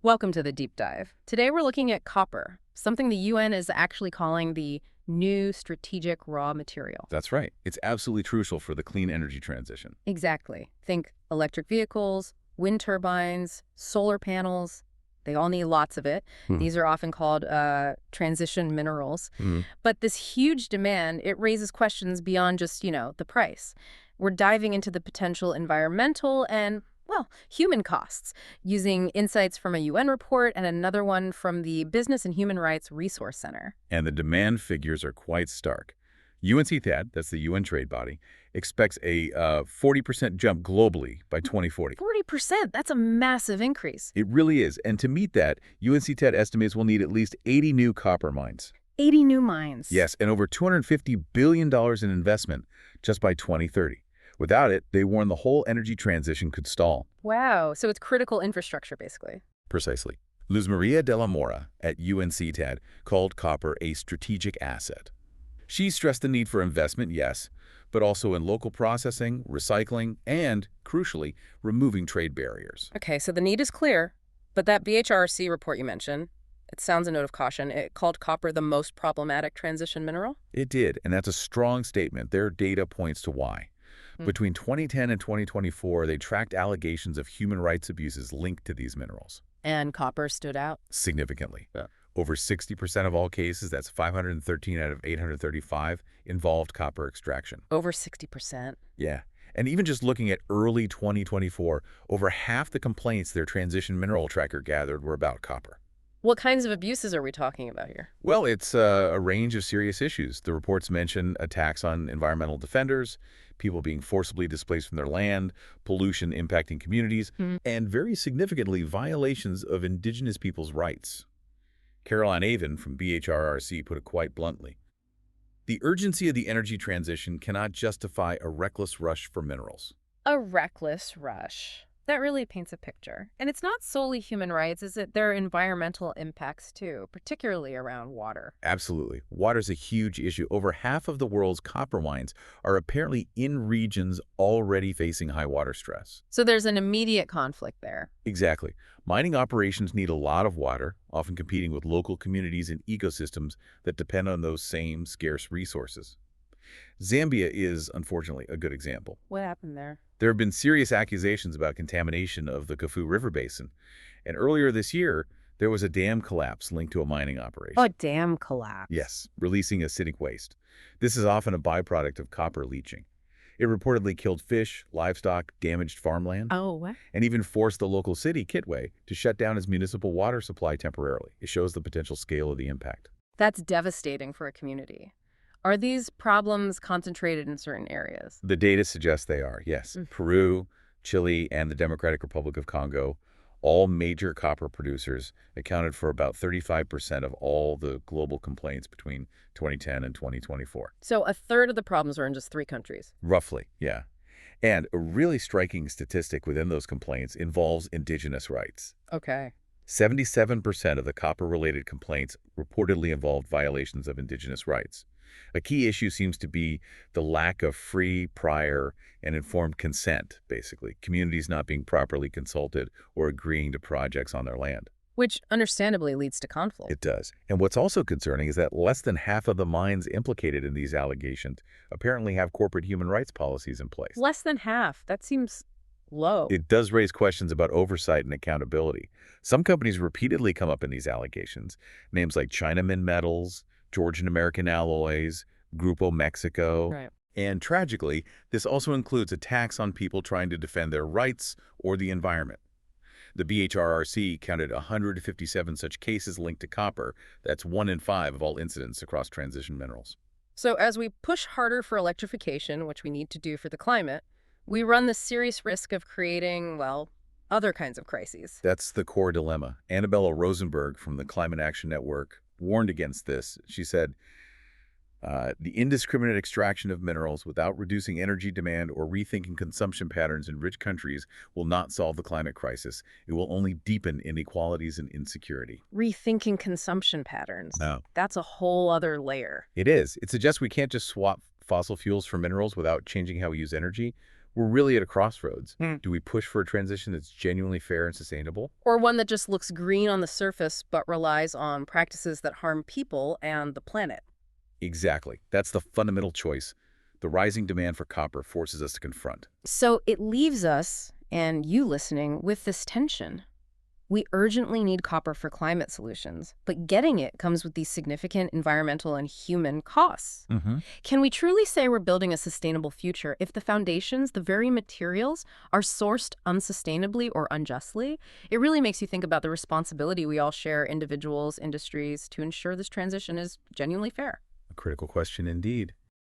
Welcome to the deep dive. Today we're looking at copper, something the UN is actually calling the new strategic raw material. That's right. It's absolutely crucial for the clean energy transition. Exactly. Think electric vehicles, wind turbines, solar panels. They all need lots of it. Hmm. These are often called transition minerals. Mhm. But this huge demand, it raises questions beyond just, the price. We're diving into the potential environmental and, well, human costs using insights from a UN report and another one from the Business and Human Rights Resource Center. And the demand figures are quite stark. UNCTAD, that's the UN trade body, expects a 40% jump globally by 2040. 40%, that's a massive increase. It really is. And to meet that, UNCTAD estimates we'll need at least 80 new copper mines. 80 new mines. Yes, and over $250 billion in investment just by 2030. Without it, they warn the whole energy transition could stall. Wow, so it's critical infrastructure, basically. Precisely. Luz Maria de la Mora at UNCTAD called copper a strategic asset. She stressed the need for investment, yes, but also in local processing, recycling, and, crucially, removing trade barriers. Okay, so the need is clear, but that BHRC report you mentioned, it sounds a note of caution. It called copper the most problematic transition mineral? It did, and that's a strong statement. Their data points to why. Hmm. Between 2010 and 2024, they tracked allegations of human rights abuses linked to these minerals. And copper stood out? Significantly. Yeah. Over 60% of all cases, that's 513 out of 835, involved copper extraction. Over 60%. Yeah. And even just looking at early 2024, over half the complaints their transition mineral tracker gathered were about copper. What kinds of abuses are we talking about here? Well, it's a range of serious issues. The reports mention attacks on environmental defenders, people being forcibly displaced from their land, pollution impacting communities, Hmm. and very significantly, violations of indigenous people's rights. Caroline Avon from BHRRC put it quite bluntly. The urgency of the energy transition cannot justify a reckless rush for minerals. A reckless rush. That really paints a picture. And it's not solely human rights, is it? There are environmental impacts too, particularly around water. Absolutely. Water's a huge issue. Over half of the world's copper mines are apparently in regions already facing high water stress. So there's an immediate conflict there. Exactly. Mining operations need a lot of water, often competing with local communities and ecosystems that depend on those same scarce resources. Zambia is, unfortunately, a good example. What happened there? There have been serious accusations about contamination of the Kafue River Basin, and earlier this year, there was a dam collapse linked to a mining operation. A dam collapse. Yes, releasing acidic waste. This is often a byproduct of copper leaching. It reportedly killed fish, livestock, damaged farmland, Oh, what? and even forced the local city, Kitwe, to shut down its municipal water supply temporarily. It shows the potential scale of the impact. That's devastating for a community. Are these problems concentrated in certain areas? The data suggests they are, yes. Mm. Peru, Chile, and the Democratic Republic of Congo, all major copper producers, accounted for about 35% of all the global complaints between 2010 and 2024. So a third of the problems are in just 3 countries. Roughly, yeah. And a really striking statistic within those complaints involves indigenous rights. Okay. 77% of the copper-related complaints reportedly involved violations of indigenous rights. A key issue seems to be the lack of free, prior, and informed consent, basically. Communities not being properly consulted or agreeing to projects on their land. Which understandably leads to conflict. It does. And what's also concerning is that less than half of the mines implicated in these allegations apparently have corporate human rights policies in place. Less than half. That seems low. It does raise questions about oversight and accountability. Some companies repeatedly come up in these allegations. Names like Chinamin Metals, Georgian American Alloys, Grupo Mexico. Right. And tragically, this also includes attacks on people trying to defend their rights or the environment. The BHRRC counted 157 such cases linked to copper. That's 1 in 5 of all incidents across transition minerals. So as we push harder for electrification, which we need to do for the climate, we run the serious risk of creating, well, other kinds of crises. That's the core dilemma. Annabella Rosenberg from the Climate Action Network warned against this. She said, the indiscriminate extraction of minerals without reducing energy demand or rethinking consumption patterns in rich countries will not solve the climate crisis. It will only deepen inequalities and insecurity. Rethinking consumption patterns. No. That's a whole other layer. It is. It suggests we can't just swap fossil fuels for minerals without changing how we use energy. We're really at a crossroads. Hmm. Do we push for a transition that's genuinely fair and sustainable? Or one that just looks green on the surface but relies on practices that harm people and the planet? Exactly. That's the fundamental choice the rising demand for copper forces us to confront. So it leaves us, and you listening, with this tension. We urgently need copper for climate solutions, but getting it comes with these significant environmental and human costs. Hmm. Can we truly say we're building a sustainable future if the foundations, the very materials, are sourced unsustainably or unjustly? It really makes you think about the responsibility we all share, individuals, industries, to ensure this transition is genuinely fair. A critical question indeed.